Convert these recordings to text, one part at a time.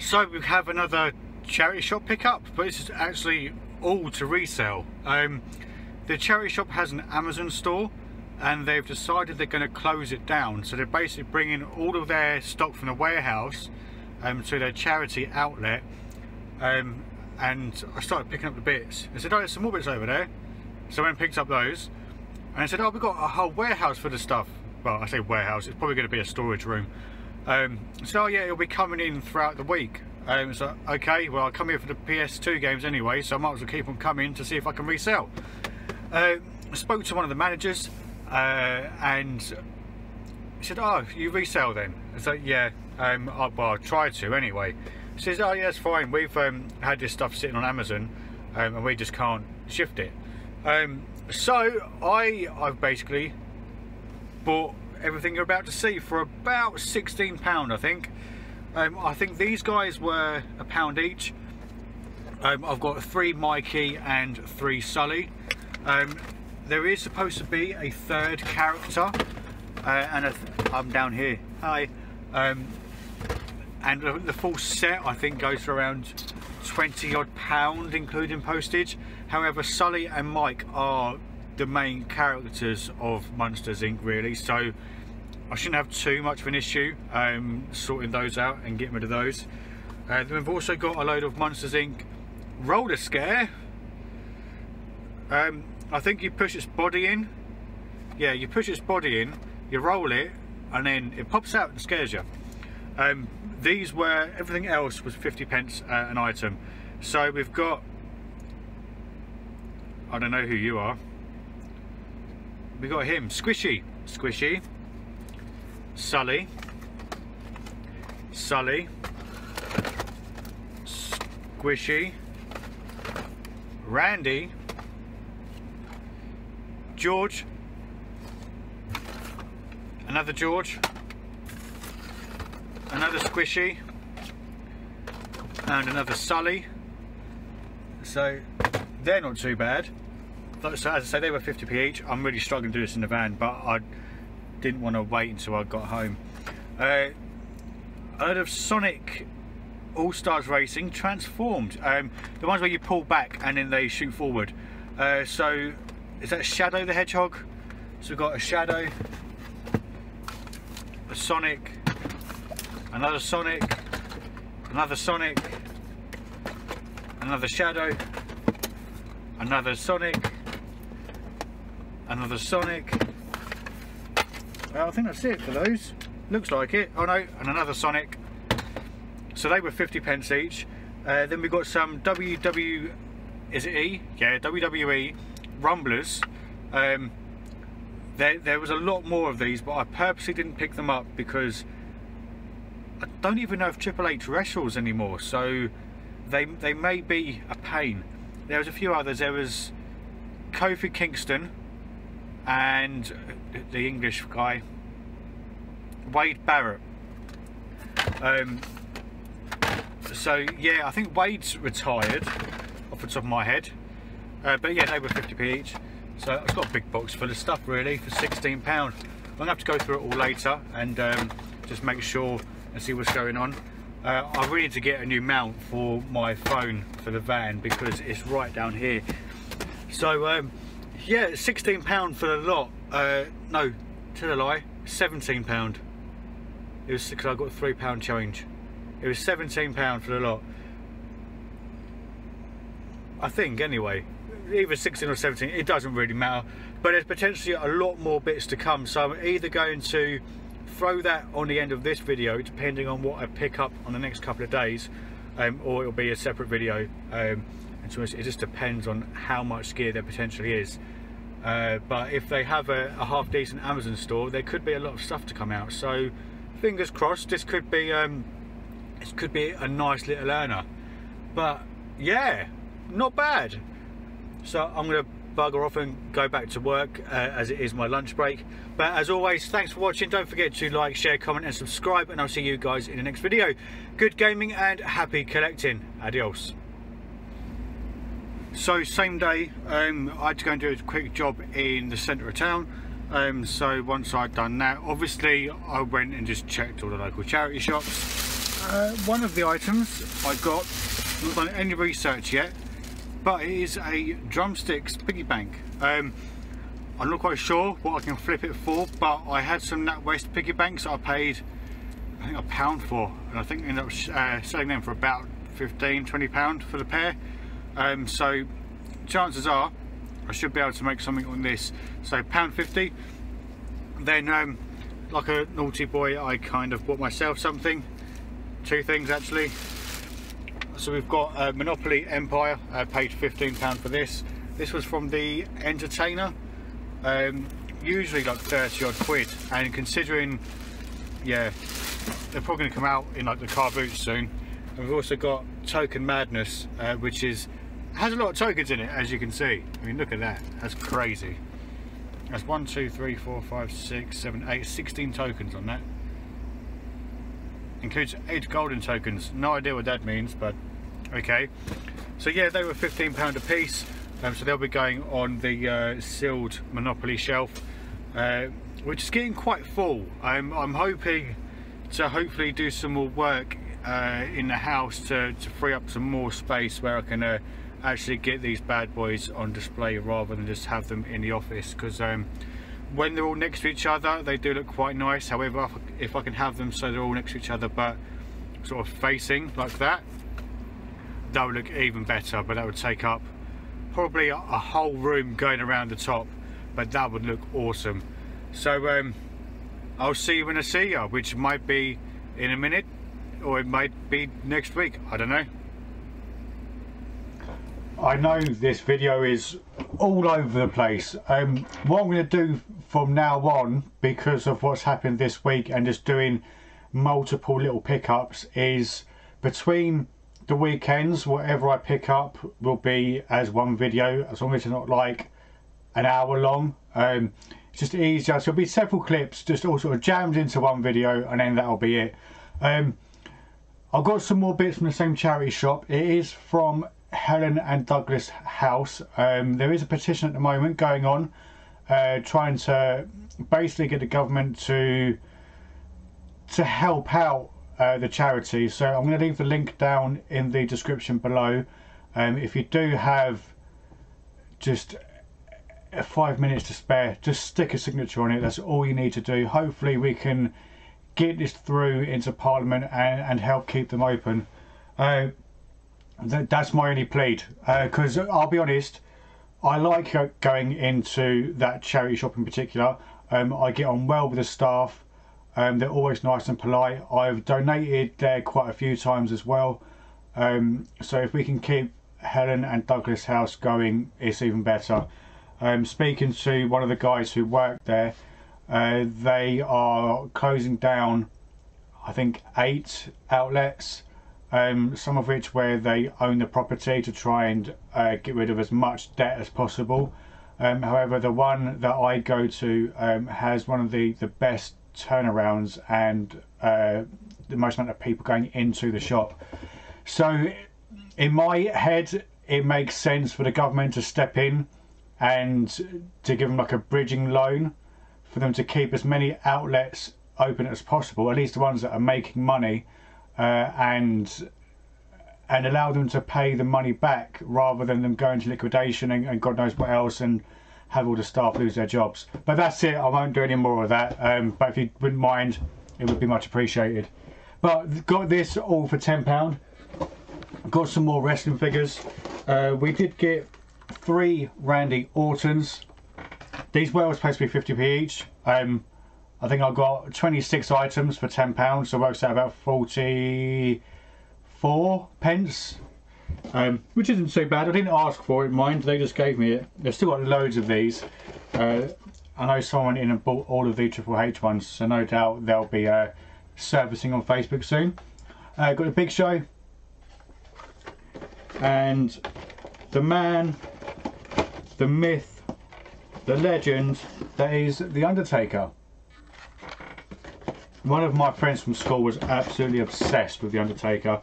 So we have another charity shop pickup, but this is actually all to resell. The charity shop has an Amazon store and they've decided they're going to close it down, so they're basically bringing all of their stock from the warehouse to their charity outlet. And I started picking up the bits. I said, oh, there's some more bits over there, so I went and picked up those, and I said, oh, we've got a whole warehouse for the stuff. Well, I say warehouse, it's probably going to be a storage room. So oh yeah, it'll be coming in throughout the week. So okay, well, I come here for the PS2 games anyway, so I might as well keep on coming to see if I can resell. I spoke to one of the managers and he said, oh, you resell then? I said, yeah, well, I'll try to anyway. He says, oh yeah, it's fine, we've had this stuff sitting on Amazon and we just can't shift it. So I've basically bought everything you're about to see for about £16, I think. I think these guys were £1 each. I've got 3 Mikey and 3 Sully. There is supposed to be a third character, and I'm down here. Hi. And the full set I think goes for around £20 odd, including postage. However, Sully and Mike are the main characters of Monsters Inc. really, so I shouldn't have too much of an issue sorting those out and getting rid of those. Then we've also got a load of Monsters Inc. roller scare. I think you push its body in. Yeah, you push its body in, you roll it, and then it pops out and scares you. These were, everything else was 50p an item. So we've got, I don't know who you are. We got him, Squishy, Sully, Squishy, Randy, George, another George, another Squishy, and another Sully. So they're not too bad. So as I say, they were 50p each. I'm really struggling to do this in the van, but I didn't want to wait until I got home. A load of Sonic All-Stars Racing Transformed. The ones where you pull back and then they shoot forward. So is that Shadow the Hedgehog? So we've got a Shadow, a Sonic, another Sonic, another Sonic, another Shadow, another Sonic, another Sonic. Well, I think that's it for those. Looks like it. Oh no, and another Sonic. So they were 50p each. Then we've got some WWE Rumblers. There was a lot more of these, but I purposely didn't pick them up because I don't even know if Triple H wrestles anymore, so they may be a pain. There was a few others. There was Kofi Kingston and the English guy, Wade Barrett. So yeah, I think Wade's retired off the top of my head, but yeah, they were 50p each. So I've got a big box full of stuff really for £16. I'm gonna have to go through it all later and just make sure and see what's going on. I really need to get a new mount for my phone for the van because it's right down here. So yeah, £16 for the lot. No, tell a lie, £17. It was because I got a £3 change. It was £17 for the lot, I think, anyway. Either 16 or 17, it doesn't really matter, but there's potentially a lot more bits to come, so I'm either going to throw that on the end of this video depending on what I pick up on the next couple of days, or it'll be a separate video, and so it just depends on how much gear there potentially is. But if they have a half decent Amazon store, there could be a lot of stuff to come out, so fingers crossed. This could be a nice little earner. But yeah, not bad. So I'm going to bugger off and go back to work as it is my lunch break. But as always, thanks for watching. Don't forget to like, share, comment and subscribe, and I'll see you guys in the next video. Good gaming and happy collecting. Adios. So same day, I had to go and do a quick job in the centre of town. So once I'd done that, obviously I went and just checked all the local charity shops. One of the items I got, not done any research yet, but it is a drumsticks piggy bank. I'm not quite sure what I can flip it for, but I had some NatWest piggy banks that I paid, I think, £1 for, and I think I ended up selling them for about £15–20 for the pair. So chances are I should be able to make something on this. So £1.50. Then like a naughty boy, I kind of bought myself something, two things actually. So we've got Monopoly Empire. I paid £15 for this. This was from the Entertainer, usually like 30 odd quid, and considering, yeah, they're probably going to come out in like the car boot soon. And we've also got Token Madness, which has a lot of tokens in it, as you can see. I mean, look at that, that's crazy. That's 1, 2, 3, 4, 5, 6, 7, 8, 16 tokens on that. Includes 8 golden tokens. No idea what that means, but okay. So yeah, they were £15 a piece. So they'll be going on the sealed Monopoly shelf, which is getting quite full. I'm hoping to hopefully do some more work in the house to free up some more space where I can actually get these bad boys on display rather than just have them in the office, because when they're all next to each other they do look quite nice. However, if I can have them so they're all next to each other but sort of facing like that, that would look even better, but that would take up probably a whole room going around the top, but that would look awesome. So I'll see you when I see you, which might be in a minute or it might be next week, I don't know. I know this video is all over the place. What I'm going to do from now on, because of what's happened this week and just doing multiple little pickups, is between the weekends whatever I pick up will be as one video, as long as it's not like an hour long. It's just easier, so it'll be several clips just all sort of jammed into one video, and then that'll be it. I've got some more bits from the same charity shop. It is from Helen and Douglas House. There is a petition at the moment going on, trying to basically get the government to help out the charity. So I'm going to leave the link down in the description below. If you do have just 5 minutes to spare, just stick a signature on it. That's all you need to do. Hopefully we can get this through into Parliament and help keep them open. That's my only plead, because I'll be honest, I like going into that charity shop in particular. I get on well with the staff. They're always nice and polite. I've donated there quite a few times as well. So if we can keep Helen and Douglas House going, it's even better. Speaking to one of the guys who work there, they are closing down, I think, 8 outlets. Some of which where they own the property to try and get rid of as much debt as possible. However, the one that I go to has one of the best turnarounds and the most amount of people going into the shop. So in my head it makes sense for the government to step in and to give them like a bridging loan for them to keep as many outlets open as possible, at least the ones that are making money, and allow them to pay the money back rather than them going to liquidation and God knows what else and have all the staff lose their jobs. But that's it, I won't do any more of that. But if you wouldn't mind, it would be much appreciated. But got this all for £10. Got some more wrestling figures. We did get 3 Randy Ortons. These were supposed to be 50p each. I think I got 26 items for £10, so it works out about 44 pence, which isn't too bad. I didn't ask for it, mind, they just gave me it. They've still got loads of these. I know someone in and bought all of the Triple H ones, so no doubt they'll be servicing on Facebook soon. Got a Big Show, and the man, the myth, the legend that is The Undertaker. One of my friends from school was absolutely obsessed with The Undertaker.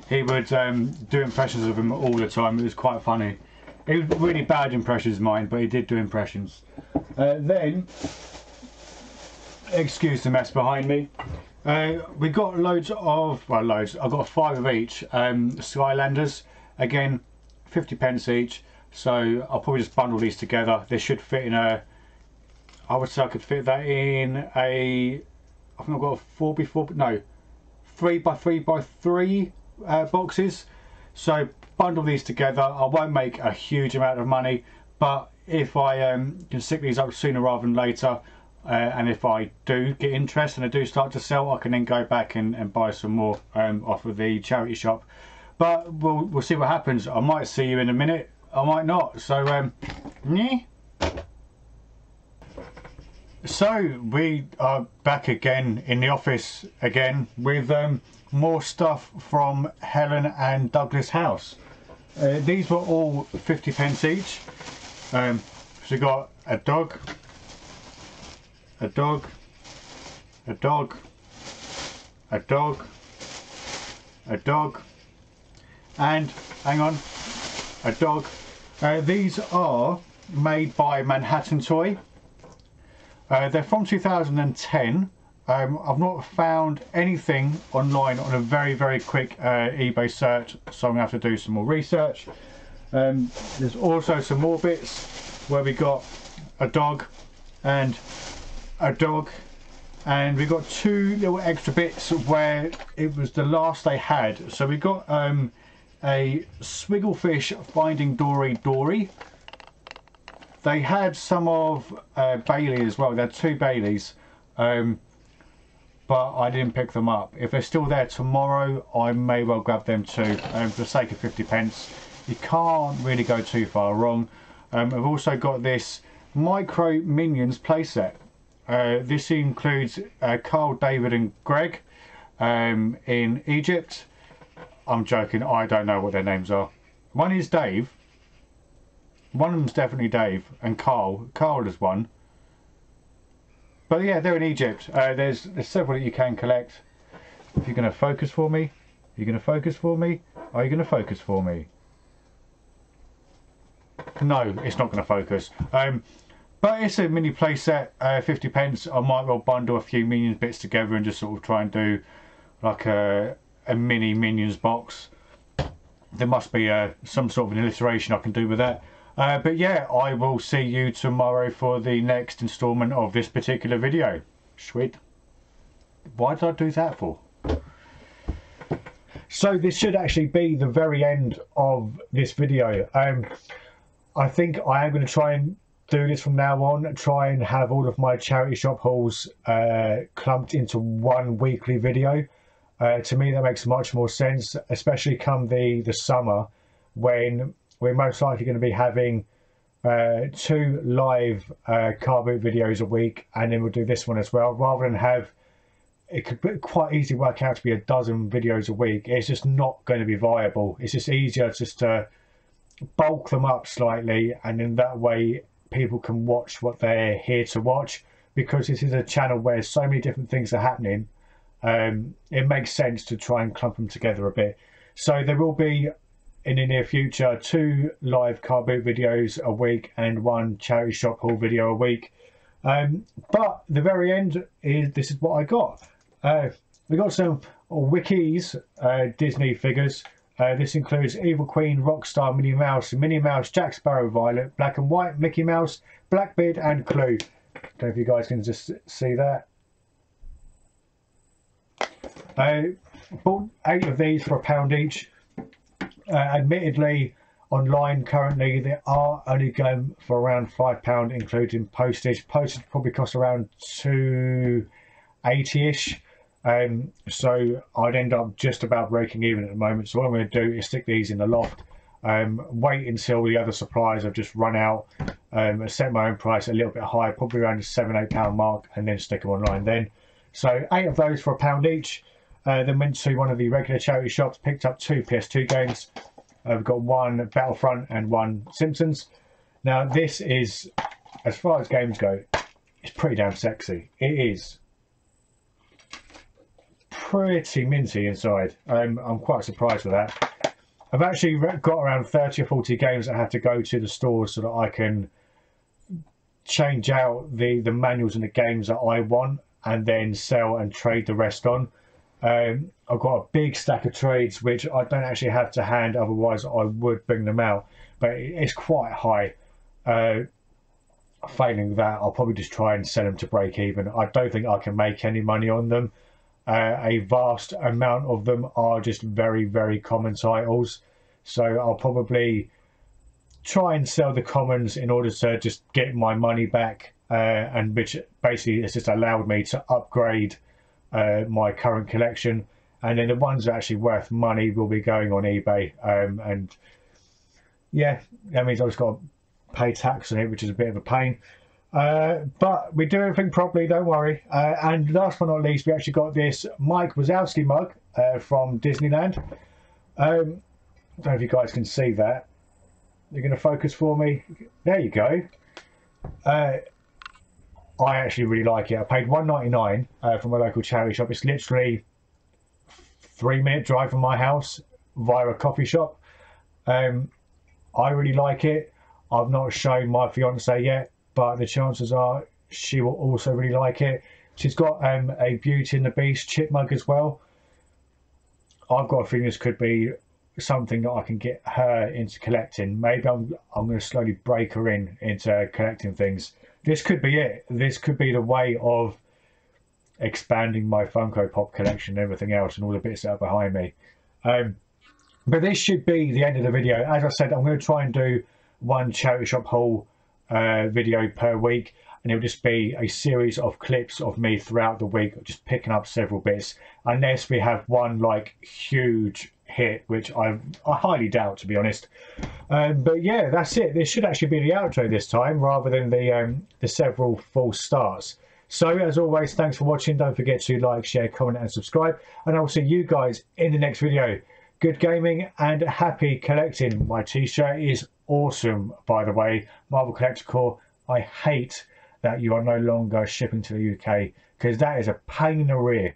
He would do impressions of him all the time. It was quite funny. He was really bad impressions of mine, but he did do impressions. Then, excuse the mess behind me, We got loads of, well, loads. I've got 5 of each. Skylanders, again, 50p each. So I'll probably just bundle these together. They should fit in a, I would say I could fit that in a, I think I've got a 4x4, no, 3x3x3 boxes. So bundle these together. I won't make a huge amount of money, but if I can stick these up sooner rather than later, and if I do get interest and I do start to sell, I can then go back and buy some more off of the charity shop. But we'll see what happens. I might see you in a minute, I might not. So yeah. So we are back again in the office again with more stuff from Helen and Douglas House. These were all 50p each. So we got a dog, a dog, a dog, a dog, a dog, and hang on, a dog. These are made by Manhattan Toy. They're from 2010. I've not found anything online on a very quick eBay search, so I'm going to have to do some more research. There's also some more bits where we got a dog and a dog, and we got 2 little extra bits where it was the last they had. So we got a Swigglefish Finding Dory. They had some of Bailey as well. They had 2 Baileys, but I didn't pick them up. If they're still there tomorrow, I may well grab them too. For the sake of 50p, you can't really go too far wrong. I've also got this Micro Minions playset. This includes Carl, David and Greg in Egypt. I'm joking, I don't know what their names are. One is Dave. One of them's definitely Dave, and Carl. Carl is one. But yeah, they're in Egypt. There's several that you can collect. If you're going to focus for me, you're going to focus for me. Are you going to focus for me? No, it's not going to focus. But it's a mini playset, 50p. I might well bundle a few Minions bits together and just sort of try and do like a mini Minions box. There must be some sort of an illustration I can do with that. But yeah, I will see you tomorrow for the next instalment of this particular video. Sweet. Why did I do that for? So this should actually be the very end of this video. I think I am going to try and do this from now on. Try and have all of my charity shop hauls clumped into one weekly video. To me that makes much more sense, especially come the summer, when we're most likely going to be having 2 live car boot videos a week, and then we'll do this one as well, rather than have, it could quite easily work out to be a dozen videos a week. It's just not going to be viable. It's just easier just to bulk them up slightly, and in that way people can watch what they're here to watch, because this is a channel where so many different things are happening. It makes sense to try and clump them together a bit. So there will be in the near future 2 live car boot videos a week and 1 charity shop haul video a week. But the very end is, this is what I got. We got some Wikis Disney figures. This includes Evil Queen, Rockstar, Minnie Mouse, Jack Sparrow, Violet, Black and White, Mickey Mouse, Blackbeard and Clue. Don't know if you guys can just see that. Bought 8 of these for £1 each. Admittedly, online currently they are only going for around £5, including postage. Postage probably costs around £2.80ish. So I'd end up just about breaking even at the moment. So what I'm going to do is stick these in the loft, wait until the other suppliers have just run out, set my own price a little bit higher, probably around the £7-8 mark, and then stick them online then. So 8 of those for £1 each. Then went to one of the regular charity shops, picked up 2 PS2 games. We've got 1 Battlefront and 1 Simpsons. Now this is, as far as games go, it's pretty damn sexy. It is pretty minty inside. I'm quite surprised with that. I've actually got around 30 or 40 games that I have to go to the stores so that I can change out the manuals and the games that I want, and then sell and trade the rest on. I've got a big stack of trades which I don't actually have to hand, otherwise I would bring them out, but it's quite high. Failing that, I'll probably just try and sell them to break even. I don't think I can make any money on them. A vast amount of them are just very, very common titles, so I'll probably try and sell the commons in order to just get my money back, and which basically has just allowed me to upgrade my current collection. And then the ones that are actually worth money will be going on eBay, and yeah, that means I've just got to pay tax on it, which is a bit of a pain, but we do everything properly, don't worry. And last but not least, we actually got this Mike Wazowski mug from Disneyland. I don't know if you guys can see that. You're going to focus for me. There you go. I actually really like it. I paid $1.99 from a local charity shop. It's literally 3-minute drive from my house via a coffee shop. I really like it. I've not shown my fiance yet, but the chances are she will also really like it. She's got a Beauty and the Beast chip mug as well. I've got a feeling this could be something that I can get her into collecting. Maybe I'm going to slowly break her into collecting things. This could be it. This could be the way of expanding my Funko Pop collection and everything else and all the bits that are behind me. But this should be the end of the video. As I said, I'm going to try and do one charity shop haul video per week, and it'll just be a series of clips of me throughout the week, just picking up several bits, unless we have one like huge hit, which I highly doubt, to be honest. But yeah, that's it. This should actually be the outro this time, rather than the several false starts. So as always, thanks for watching. Don't forget to like, share, comment and subscribe, and I'll see you guys in the next video. Good gaming and happy collecting. My t-shirt is awesome, by the way. Marvel Collector Core. I hate that you are no longer shipping to the UK, because that is a pain in the rear.